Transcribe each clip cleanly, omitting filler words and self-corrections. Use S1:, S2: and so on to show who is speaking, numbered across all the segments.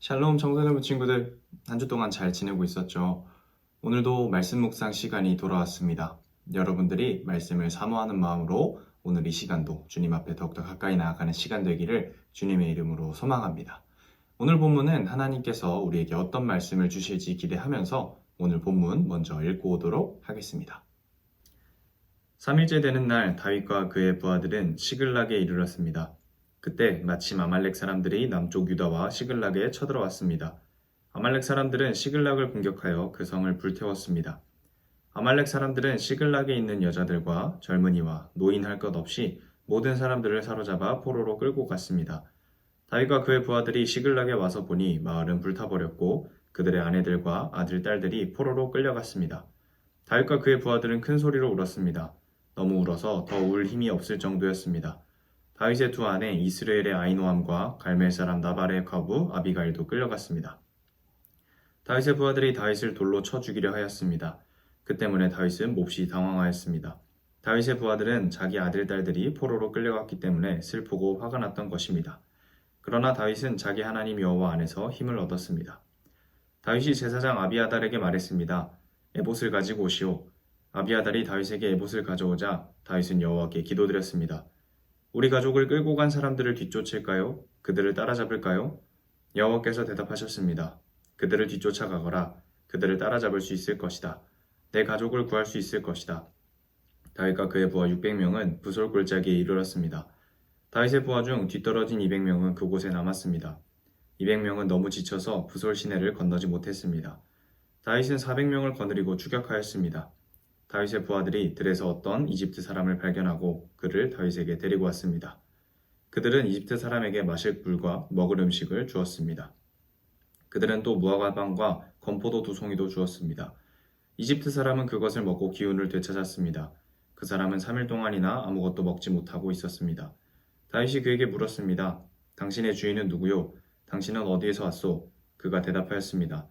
S1: 샬롬 청소년부 친구들, 한 주 동안 잘 지내고 있었죠? 오늘도 말씀 묵상 시간이 돌아왔습니다. 여러분들이 말씀을 사모하는 마음으로 오늘 이 시간도 주님 앞에 더욱더 가까이 나아가는 시간 되기를 주님의 이름으로 소망합니다. 오늘 본문은 하나님께서 우리에게 어떤 말씀을 주실지 기대하면서 오늘 본문 먼저 읽고 오도록 하겠습니다. 3일째 되는 날 다윗과 그의 부하들은 시글락에 이르렀습니다. 그때 마침 아말렉 사람들이 남쪽 유다와 시글락에 쳐들어왔습니다. 아말렉 사람들은 시글락을 공격하여 그 성을 불태웠습니다. 아말렉 사람들은 시글락에 있는 여자들과 젊은이와 노인 할 것 없이 모든 사람들을 사로잡아 포로로 끌고 갔습니다. 다윗과 그의 부하들이 시글락에 와서 보니 마을은 불타버렸고 그들의 아내들과 아들, 딸들이 포로로 끌려갔습니다. 다윗과 그의 부하들은 큰 소리로 울었습니다. 너무 울어서 더 울 힘이 없을 정도였습니다. 다윗의 두 아내 이스라엘의 아이노함과 갈멜 사람 나발의 과부 아비가일도 끌려갔습니다. 다윗의 부하들이 다윗을 돌로 쳐 죽이려 하였습니다. 그 때문에 다윗은 몹시 당황하였습니다. 다윗의 부하들은 자기 아들, 딸들이 포로로 끌려갔기 때문에 슬프고 화가 났던 것입니다. 그러나 다윗은 자기 하나님 여호와 안에서 힘을 얻었습니다. 다윗이 제사장 아비아달에게 말했습니다. 에봇을 가지고 오시오. 아비아달이 다윗에게 에봇을 가져오자 다윗은 여호와께 기도드렸습니다. 우리 가족을 끌고 간 사람들을 뒤쫓을까요? 그들을 따라잡을까요? 여호와께서 대답하셨습니다. 그들을 뒤쫓아가거라. 그들을 따라잡을 수 있을 것이다. 내 가족을 구할 수 있을 것이다. 다윗과 그의 부하 600명은 부솔 골짜기에 이르렀습니다. 다윗의 부하 중 뒤떨어진 200명은 그곳에 남았습니다. 200명은 너무 지쳐서 부솔 시내를 건너지 못했습니다. 다윗은 400명을 거느리고 추격하였습니다. 다윗의 부하들이 들에서 어떤 이집트 사람을 발견하고 그를 다윗에게 데리고 왔습니다. 그들은 이집트 사람에게 마실 물과 먹을 음식을 주었습니다. 그들은 또 무화과빵과 건포도 2송이도 주었습니다. 이집트 사람은 그것을 먹고 기운을 되찾았습니다. 그 사람은 3일 동안이나 아무것도 먹지 못하고 있었습니다. 다윗이 그에게 물었습니다. 당신의 주인은 누구요? 당신은 어디에서 왔소? 그가 대답하였습니다.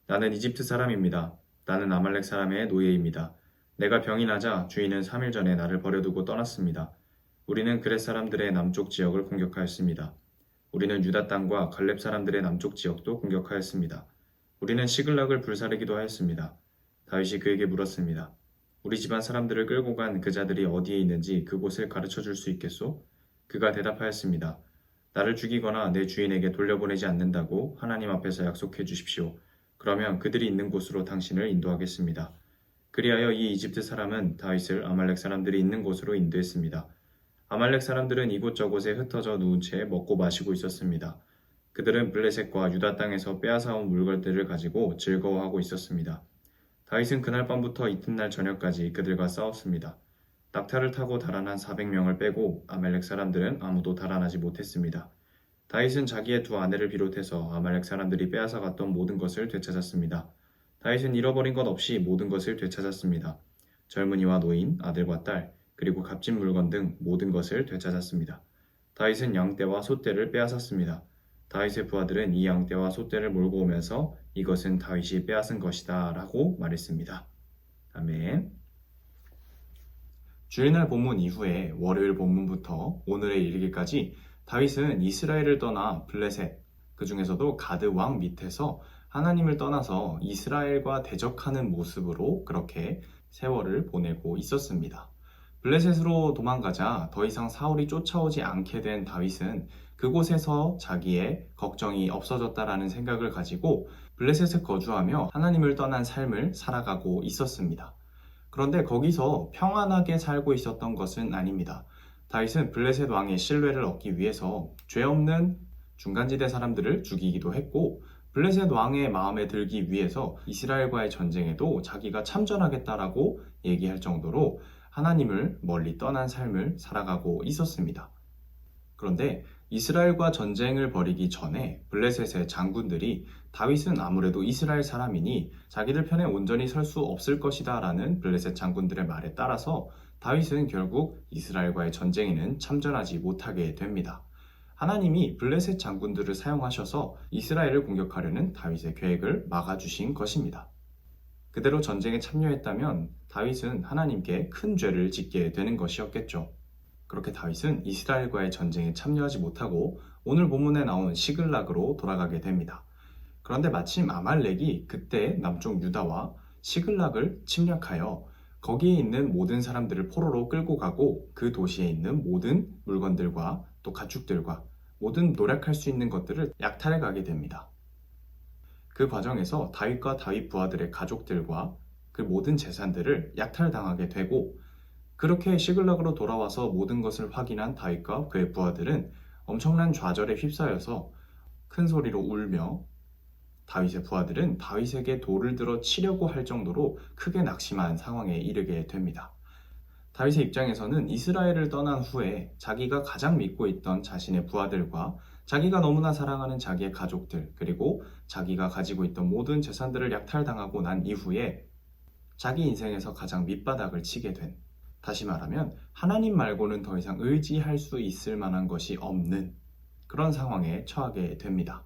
S1: 나는 이집트 사람입니다. 나는 아말렉 사람의 노예입니다. 내가 병이 나자 주인은 3일 전에 나를 버려두고 떠났습니다. 우리는 그렛 사람들의 남쪽 지역을 공격하였습니다. 우리는 유다 땅과 갈렙 사람들의 남쪽 지역도 공격하였습니다. 우리는 시글락을 불사르기도 하였습니다. 다윗이 그에게 물었습니다. 우리 집안 사람들을 끌고 간 그 자들이 어디에 있는지 그곳을 가르쳐 줄 수 있겠소? 그가 대답하였습니다. 나를 죽이거나 내 주인에게 돌려보내지 않는다고 하나님 앞에서 약속해 주십시오. 그러면 그들이 있는 곳으로 당신을 인도하겠습니다. 그리하여 이 이집트 사람은 다윗을 아말렉 사람들이 있는 곳으로 인도했습니다. 아말렉 사람들은 이곳저곳에 흩어져 누운 채 먹고 마시고 있었습니다. 그들은 블레셋과 유다 땅에서 빼앗아온 물건들을 가지고 즐거워하고 있었습니다. 다윗은 그날 밤부터 이튿날 저녁까지 그들과 싸웠습니다. 낙타를 타고 달아난 400명을 빼고 아말렉 사람들은 아무도 달아나지 못했습니다. 다윗은 자기의 두 아내를 비롯해서 아말렉 사람들이 빼앗아갔던 모든 것을 되찾았습니다. 다윗은 잃어버린 것 없이 모든 것을 되찾았습니다. 젊은이와 노인, 아들과 딸, 그리고 값진 물건 등 모든 것을 되찾았습니다. 다윗은 양떼와 소떼를 빼앗았습니다. 다윗의 부하들은 이 양떼와 소떼를 몰고 오면서 이것은 다윗이 빼앗은 것이다 라고 말했습니다. 아멘. 주일날 본문 이후에 월요일 본문부터 오늘의 일기까지 다윗은 이스라엘을 떠나 블레셋, 그 중에서도 가드 왕 밑에서 하나님을 떠나서 이스라엘과 대적하는 모습으로 그렇게 세월을 보내고 있었습니다. 블레셋으로 도망가자 더 이상 사울이 쫓아오지 않게 된 다윗은 그곳에서 자기의 걱정이 없어졌다라는 생각을 가지고 블레셋에 거주하며 하나님을 떠난 삶을 살아가고 있었습니다. 그런데 거기서 평안하게 살고 있었던 것은 아닙니다. 다윗은 블레셋 왕의 신뢰를 얻기 위해서 죄 없는 중간지대 사람들을 죽이기도 했고 블레셋 왕의 마음에 들기 위해서 이스라엘과의 전쟁에도 자기가 참전하겠다라고 얘기할 정도로 하나님을 멀리 떠난 삶을 살아가고 있었습니다. 그런데 이스라엘과 전쟁을 벌이기 전에 블레셋의 장군들이 다윗은 아무래도 이스라엘 사람이니 자기들 편에 온전히 설 수 없을 것이다 라는 블레셋 장군들의 말에 따라서 다윗은 결국 이스라엘과의 전쟁에는 참전하지 못하게 됩니다. 하나님이 블레셋 장군들을 사용하셔서 이스라엘을 공격하려는 다윗의 계획을 막아주신 것입니다. 그대로 전쟁에 참여했다면 다윗은 하나님께 큰 죄를 짓게 되는 것이었겠죠. 그렇게 다윗은 이스라엘과의 전쟁에 참여하지 못하고 오늘 본문에 나온 시글락으로 돌아가게 됩니다. 그런데 마침 아말렉이 그때 남쪽 유다와 시글락을 침략하여 거기에 있는 모든 사람들을 포로로 끌고 가고 그 도시에 있는 모든 물건들과 또 가축들과 모든 노력할 수 있는 것들을 약탈해 가게 됩니다. 그 과정에서 다윗과 다윗 부하들의 가족들과 그 모든 재산들을 약탈당하게 되고, 그렇게 시글락으로 돌아와서 모든 것을 확인한 다윗과 그의 부하들은 엄청난 좌절에 휩싸여서 큰 소리로 울며, 다윗의 부하들은 다윗에게 돌을 들어 치려고 할 정도로 크게 낙심한 상황에 이르게 됩니다. 다윗의 입장에서는 이스라엘을 떠난 후에 자기가 가장 믿고 있던 자신의 부하들과 자기가 너무나 사랑하는 자기의 가족들, 그리고 자기가 가지고 있던 모든 재산들을 약탈당하고 난 이후에 자기 인생에서 가장 밑바닥을 치게 된, 다시 말하면 하나님 말고는 더 이상 의지할 수 있을 만한 것이 없는 그런 상황에 처하게 됩니다.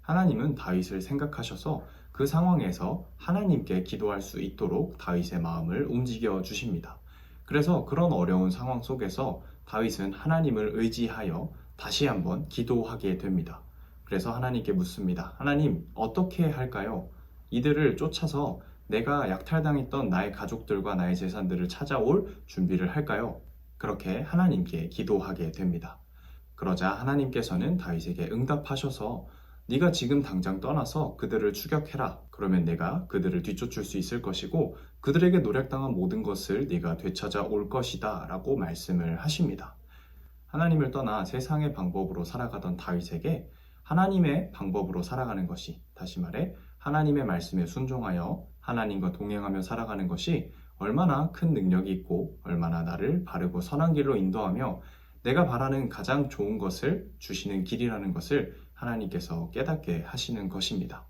S1: 하나님은 다윗을 생각하셔서 그 상황에서 하나님께 기도할 수 있도록 다윗의 마음을 움직여 주십니다. 그래서 그런 어려운 상황 속에서 다윗은 하나님을 의지하여 다시 한번 기도하게 됩니다. 그래서 하나님께 묻습니다. 하나님, 어떻게 할까요? 이들을 쫓아서 내가 약탈당했던 나의 가족들과 나의 재산들을 찾아올 준비를 할까요? 그렇게 하나님께 기도하게 됩니다. 그러자 하나님께서는 다윗에게 응답하셔서 네가 지금 당장 떠나서 그들을 추격해라. 그러면 내가 그들을 뒤쫓을 수 있을 것이고 그들에게 노략당한 모든 것을 네가 되찾아 올 것이다 라고 말씀을 하십니다. 하나님을 떠나 세상의 방법으로 살아가던 다윗에게 하나님의 방법으로 살아가는 것이, 다시 말해 하나님의 말씀에 순종하여 하나님과 동행하며 살아가는 것이 얼마나 큰 능력이 있고 얼마나 나를 바르고 선한 길로 인도하며 내가 바라는 가장 좋은 것을 주시는 길이라는 것을 하나님께서 깨닫게 하시는 것입니다.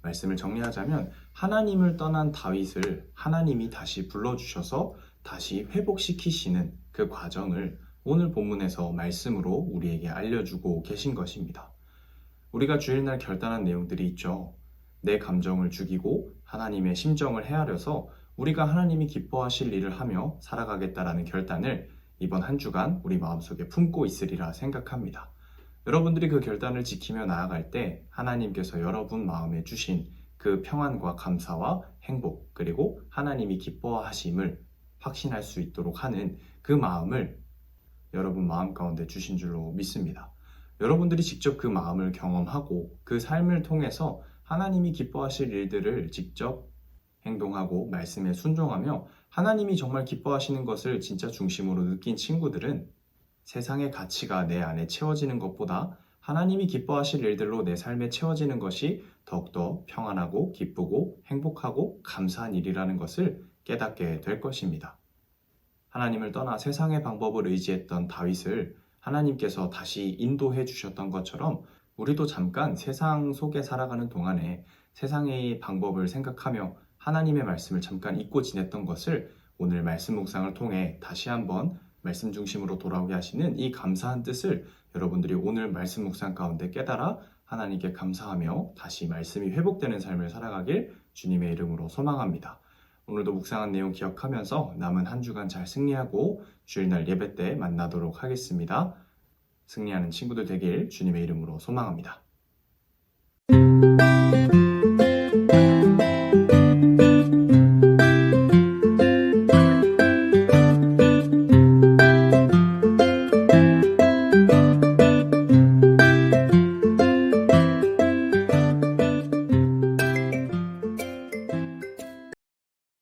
S1: 말씀을 정리하자면 하나님을 떠난 다윗을 하나님이 다시 불러주셔서 다시 회복시키시는 그 과정을 오늘 본문에서 말씀으로 우리에게 알려주고 계신 것입니다. 우리가 주일날 결단한 내용들이 있죠. 내 감정을 죽이고 하나님의 심정을 헤아려서 우리가 하나님이 기뻐하실 일을 하며 살아가겠다라는 결단을 이번 한 주간 우리 마음속에 품고 있으리라 생각합니다. 여러분들이 그 결단을 지키며 나아갈 때 하나님께서 여러분 마음에 주신 그 평안과 감사와 행복, 그리고 하나님이 기뻐하심을 확신할 수 있도록 하는 그 마음을 여러분 마음 가운데 주신 줄로 믿습니다. 여러분들이 직접 그 마음을 경험하고 그 삶을 통해서 하나님이 기뻐하실 일들을 직접 행동하고 말씀에 순종하며 하나님이 정말 기뻐하시는 것을 진짜 중심으로 느낀 친구들은 세상의 가치가 내 안에 채워지는 것보다 하나님이 기뻐하실 일들로 내 삶에 채워지는 것이 더욱더 평안하고 기쁘고 행복하고 감사한 일이라는 것을 깨닫게 될 것입니다. 하나님을 떠나 세상의 방법을 의지했던 다윗을 하나님께서 다시 인도해 주셨던 것처럼 우리도 잠깐 세상 속에 살아가는 동안에 세상의 방법을 생각하며 하나님의 말씀을 잠깐 잊고 지냈던 것을 오늘 말씀 묵상을 통해 다시 한번 말씀 중심으로 돌아오게 하시는 이 감사한 뜻을 여러분들이 오늘 말씀 묵상 가운데 깨달아 하나님께 감사하며 다시 말씀이 회복되는 삶을 살아가길 주님의 이름으로 소망합니다. 오늘도 묵상한 내용 기억하면서 남은 한 주간 잘 승리하고 주일날 예배 때 만나도록 하겠습니다. 승리하는 친구들 되길 주님의 이름으로 소망합니다.